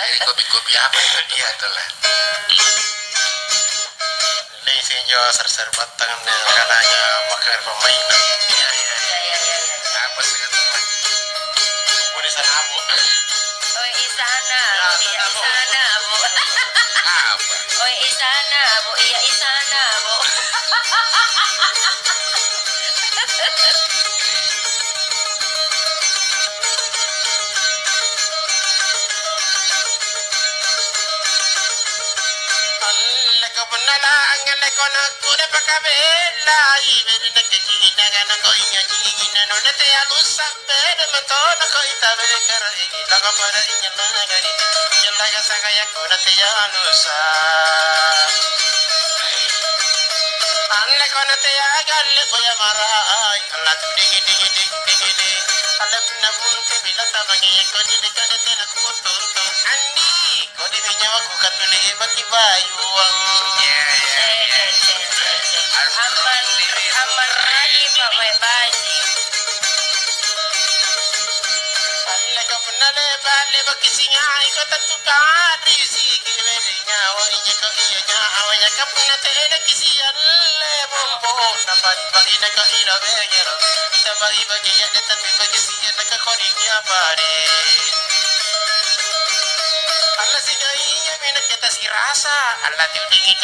Jadi kopi-kopi apa itu dia tuh lah. Ini sih jo ser-ser batang kalanya makan pemain. Iya. Apa sih itu lah? Mau di sana Bu. Oh, isana. Iya, isana, Bu. Apa? Oh, isana, Bu. Iya, isana, Bu. Leko benala ngeleko naku de pakabela iberi de kecina gana ko inya cingina no de te alusak de matono ko itabe kara igi laga pada inya laga ni laga saga ya ko de te alusa alle ko na te agalle ko ya marai alla tu digi alla na bunte bila tabangi ko di de ka de te na ku tonto andi ko di binya ko katuli baki bayuang Aman lagi Pak Baji. Alle ka penale bale baki singai ko tatu kadi si kiberinya wa ije ko iya nya awanya ka penate ene kisi alle bombo na bagi na ka ina begero tabari bagi ya de tatu bagi si na ka ko nya bare alla singai ya mena kita si rasa alla tu dingin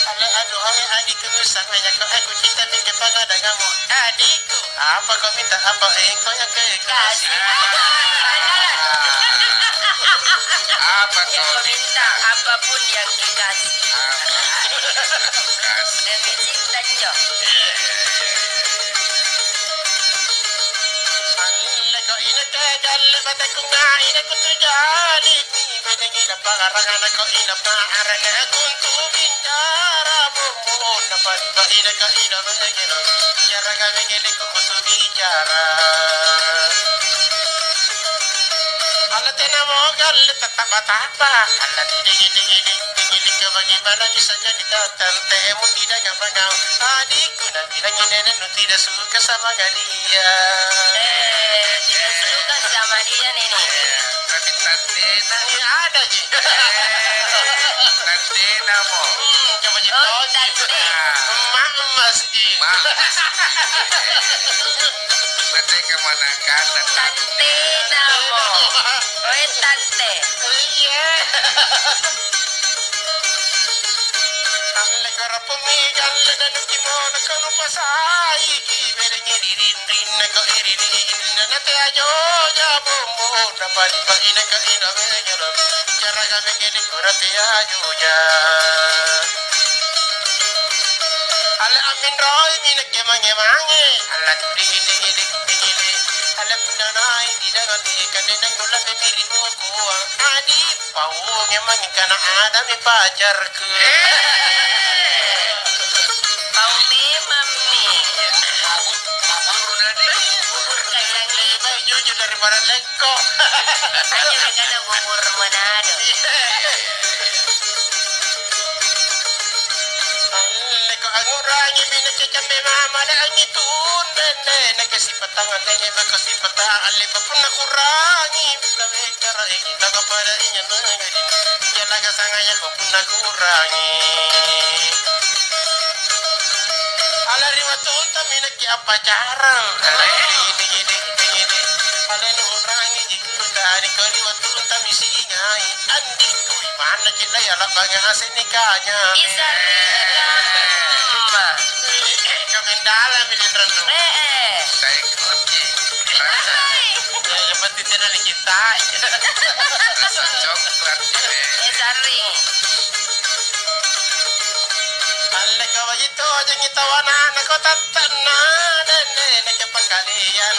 alle aduh hai adikku sanganya ko aku cinta bikin pada denganmu adikku apa kau minta apa engkau yang kekasih apa kau Minta apapun yang dikasih. Demi cinta Cok. alle kau ina kegalle bata kunga ina kutujali benengi la pangarangan kau ina pangarangan kuntu bicara bomo dapat ina ka ina benengelo cara kami gele kutu bicara alla tena mogal tetap apa alla digi ke bagaimana bisa jadi tante mu tidak gampang adikku nak bilang ini tidak suka sama dia Suka sama dia nenek. tapi tante ada ji tante namo coba ji Oh, tante. mak mas ji tante kemana kan Tante namo. Oh, tante. iya alle kara pemigal dan gimana kanu pasai ki berenge dirin ko irin na te ajo ya bomo na pari ina ka ina begero cara ga begeni kurate ajo ya alle amin roy min ke mange alla digi alle punanai di dagan di kadang nula me biri ko adi pau ngemang kana ada me pacarku Mami, mami. Bubur kacang hijau. jujur daripada leko Hanya karena bubur Manado. leko angurangi bina kecambe mama da angitun bende nakasipatangan lagi makasipatangan lepa pun nakurangi bisa bekara ini laga pada inya nangadin ya laga sanganya ko pun nakurangi ala riwatun tamina ki apa cara ala ini ala nurangi dikutani ko riwatun tamisi ngai andi ko mana kita ya la banga asenikanya Bisa Mama. Kemendala minendran saya kunci seperti tidak kita rasa coklat Saring. alle kawajito jangi tawana nako tatana dene nake pakalian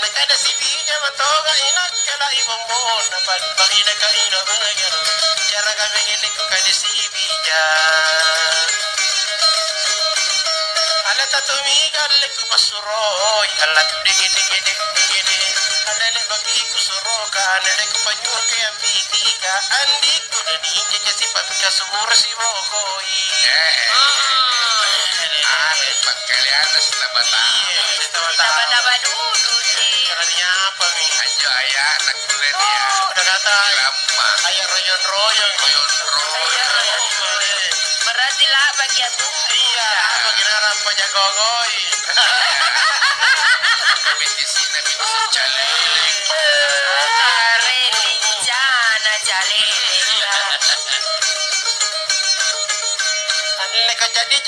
nakada sibinya matoga inak kala ibombo na pagina ka ino bagero cara kami gini ko kada sibija alla tatumigal ko pasuroy alla tudigi alla le bagi ko suroka alle ko panyur ke ambitika andi ko ni kasi pamka sumur si mokoi kalian setabata Taba-taba dulu sih. caranya apa nih aja ayah anak kulen ya Oh, udah Kayak royon-royon. Berarti lah bagi aku. Iya, bagaimana apa jagogoi. Medicina caleleng. Religiana caleleng. Neka jadi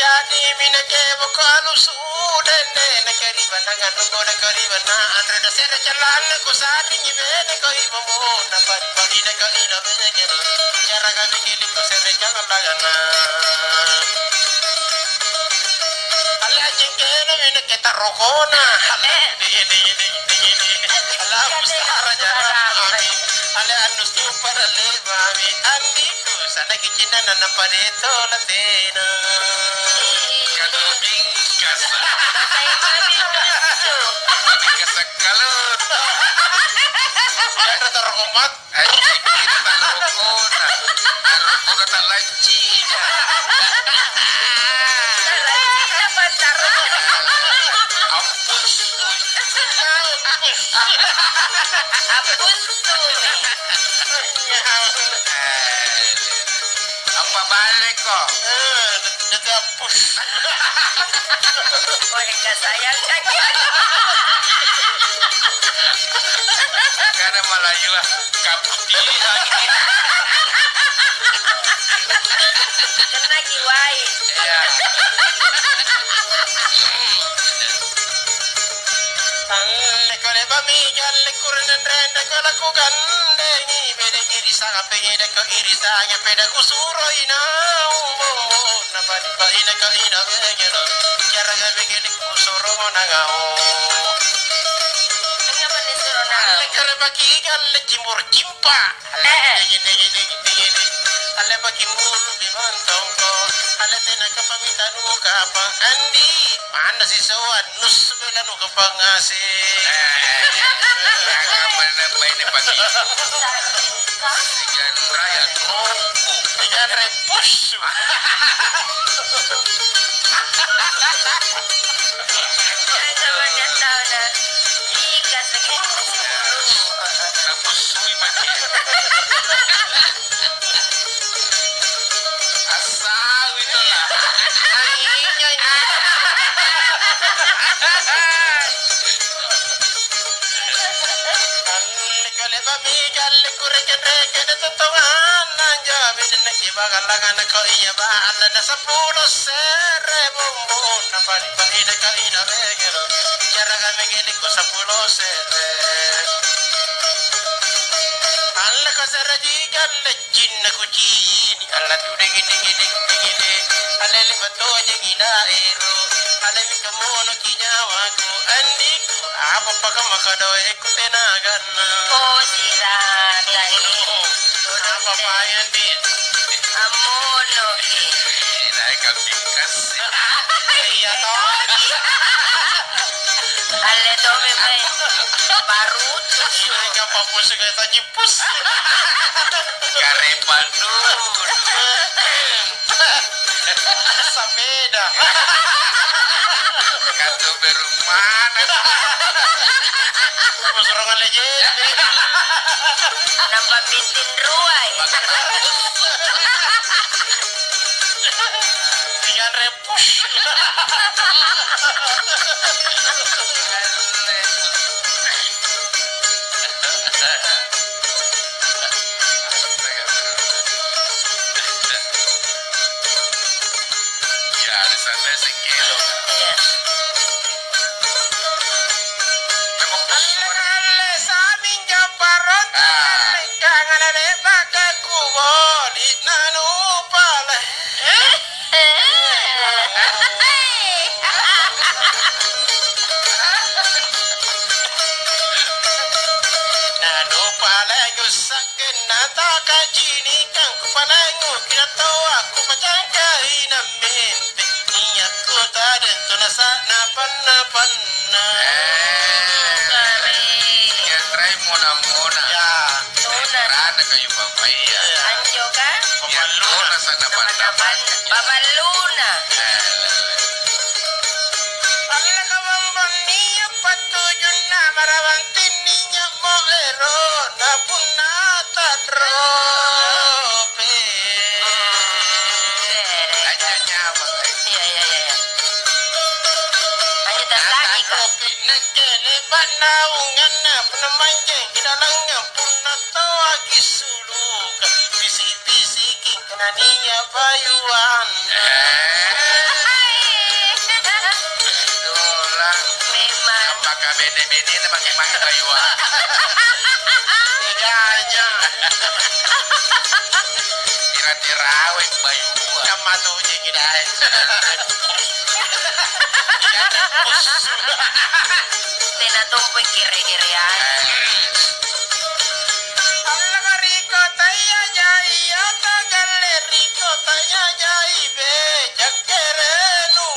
minake bokalu sudene nekari banangan nunggu nekari bana andre da sere jalan ku sadi nyibene ko ibo na pari pari neka ina bene kero cara ga bikini ko sere jangan lagana ala jengkena mine kita rokona ala di ala mustara jaran ami ala anus tu para lebami andiku sana kicina nana pareto latena Kadubing kasa. Kasa kalut. Ada terhormat. Anjing kita tak rokona. Rokona tak lanci. Ampun. Apa balik kok? Dia push. Mereka sayang Karena Melayu lah kaputi lagi. kena kiwai. Ya. Kole bami jalle kurnen renda kola ku gande ni bede kiri sanga pengede ko iri sanga peda ku suro ina na badi ba ina ka ina begelo cara ga begede ku suro na gao Kenapa nih suruh alle kare baki galle jimur jimpa degi alle baki mur bi mantong ko alle tena ka pamita nu ka pa andi mana si soan nus bela nu ka pangasi Mana baik pagi. Dengan raya trompo. dengan repus Namanya tahu nah. Ika segitu. Kampus sui mati. Asal itu lah. kale bami galle kure kene kene totongan nanja bidne ki bagalagan ko iya ba alla na sapulo sere bombo na pari pari de ka ina begero jaraga megeli ko sapulo sere alla ka sere ji galle jinna ku jini alla tu de gini alla le bato je gina ero alla mi kamono kinyawa ku andiku apa pakama kado ekutena ganna Oh siratan. apa payan dit Amono ki. Naik kambing kasih. iya toh Ale dome mai. Baru mereka papus kayak tajipus Karepan dulu. sepeda Kartu berumana. musurongan legend nambah pitin ruai. dengan repus Ya, ada sampai sekilo. Iya. Memang alle samin japarot kangen ale pakai kuboli nanu pale nanu pale gusakin nata kajini kang kupale ngukira tawa aku pacangka hinaminte niyaku taden tunasa napanna panna yang try mona-mona. ya Rana kayu papaya. Anjo kan? Yang luna sana pandaman. Baba Luna. alla kawambang niya patujun na marawantin niya mo ero na punata dro Pak naungan penemanjang hidalangan puna tawa kisuluk bisik-bisikin kenaninya bayuan. Itulah. Memang. Apakah bede-bede ini pakai bayuan? Tidak aja. Tira-tirawe bayuan. Sama tuh kita. Tinatumpoy kiri-kirian. Alla riko taya jai ata galle riko taya jai be jakkerenu.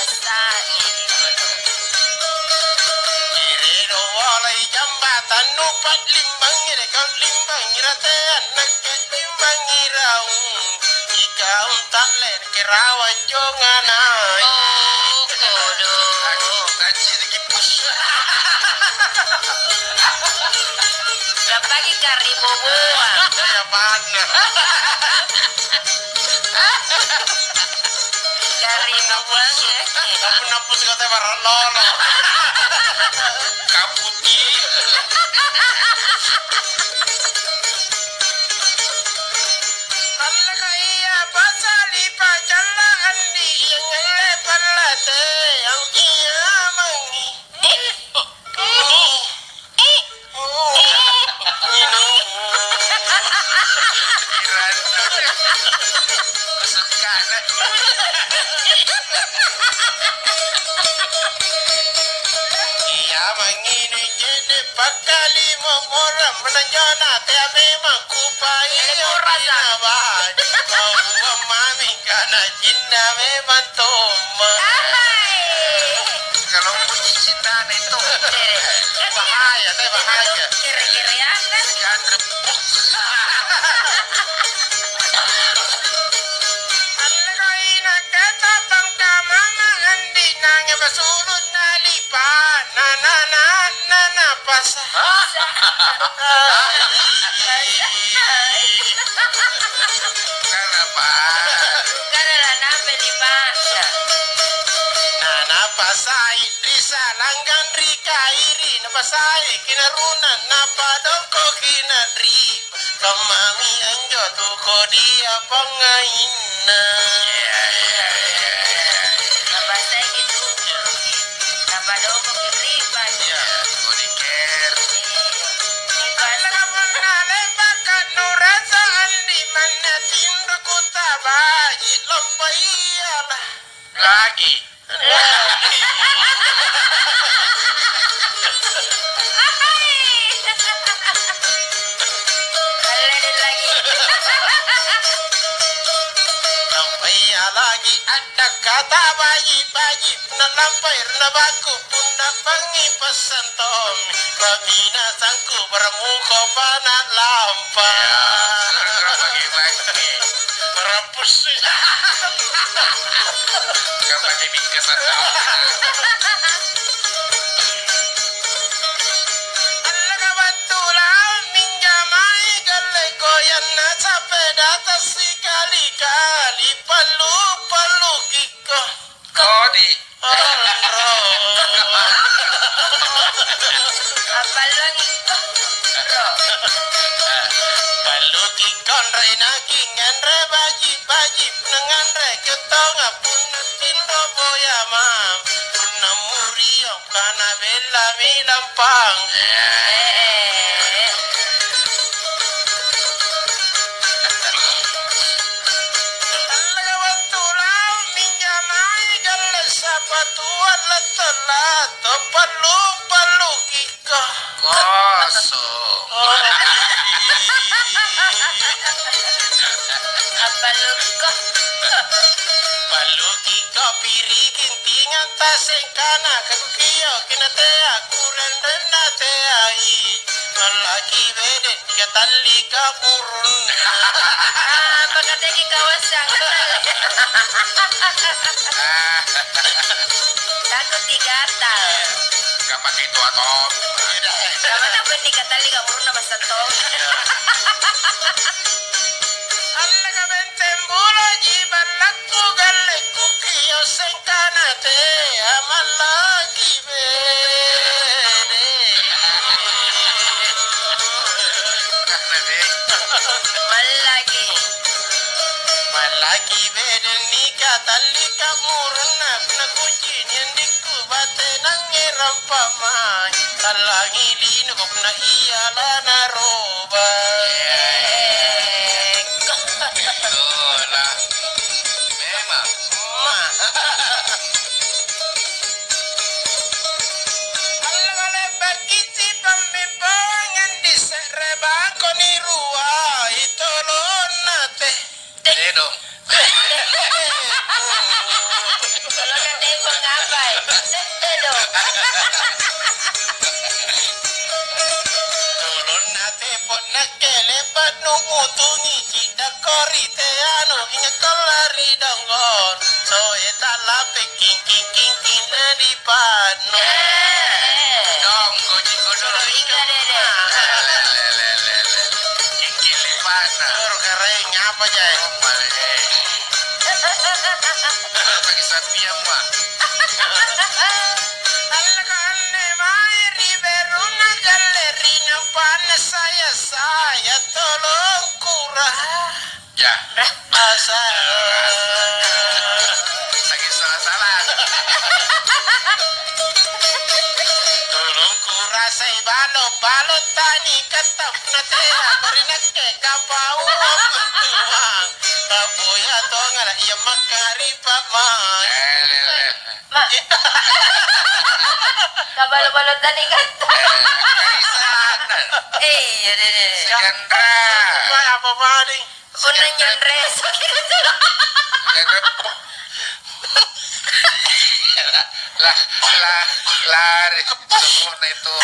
Asani. Kiriro walai jambatan nupat limbang ire kau limbang irate anak limbang iraung. Ika untak len kerawa jonganai. Oh, kodo. Nanti lagi push. Kapag kari boboa. Saya mana? Kari boboa. Aku napus kata barat lolo. Kaputi. Allah kaya pasali pacala andi yang lebar late yang iya mangi. Kesukaan. Iya mangi ni jadi pakali orang menanjana tiap memang kupai orang awal. Kau mami kana jinna memang toma. Kalau kunci cintaan itu Bahaya, teh bahaya. Kiri-kirian kan? jangan rebus. Alkaina kata bangka mama andi nangya basulut nalipa nana pas. Kenapa? Kadalah nabe di basa. Nana pasai risa langgang rika iri na pasai kinarunan na padoko kinadri kamami angjo tuko dia pangaina. Nabasa gitu. Napadoko kiriba. Ya, kau diker. Lagi. Lagi ada kata bayi nalampai nabaku pun napangi pesan tom kamina sangku bermuka panas lampai Bagi-bagi. merapus Kau pakai bingkai satu. Allah kabantulah minjamai gale goyan na sepeda tas sekali-kali palu kiko Kau di. Apa lagi? Palu kikon reina kingan re baji nengan re jutong apun tindo boya mam puna muriong kana bela milampang Allah watulau minjamai gale sapatuan lato palu kiko Kosong. Apa luko? Paluki kopiri kintingan taseng kana kekio kinatea kuren renda teai malaki bede tiga tali kapurun Pagkategi kawasan. Takut digata. Kau pakai itu atau? Kamu tak penting katali kamu pernah basa tong. Allah ka benten bolo jiban lakku galle sengkana te amal lagi bede. Malagi. Malagi bede nikah tali kamurna na kucing yang dikubate nangiram pamai. Talangi lino kok na iyalah naroba. Itulah. Memang. Ala berkiti pemimpangan di serebako ni ruah itu lonate. Dong. Kalau nanti pengapai. Dong. Lonate pot nakele panu mutungi cida korite anu ingat kolari donggon. So etala peking king king king di panu. Dong, goji kodoro. Ika dede. Lele. Kikili pana. Baru keren apa jay? Bagi sapian, Pak. Alakane mai riveruna galerina panas saya tolong kurang Ya. asa Lagi salah-salah. tolong kurang saya balot tani ketap nate barina ke kapau tuang kapoya tongala iya makari paman Lele. Mak. Kabalo-balot tadi kata. Kaisanan. Iya dede. Gendra. apa paling Unang nyandres. Lari semua itu.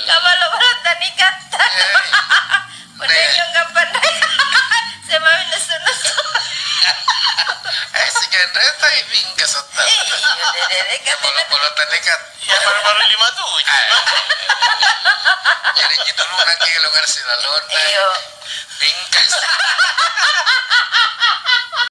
Kabalo-balot tadi kata. Unang yung kapan. Saya mau nasu-nasu. Si Gendra tayo bingkas at Iya dede. bolot-bolotan ikat. ya baru-baru 57 Jadi gitu lu nang ilungan si lalon. Iyo. Bingkas.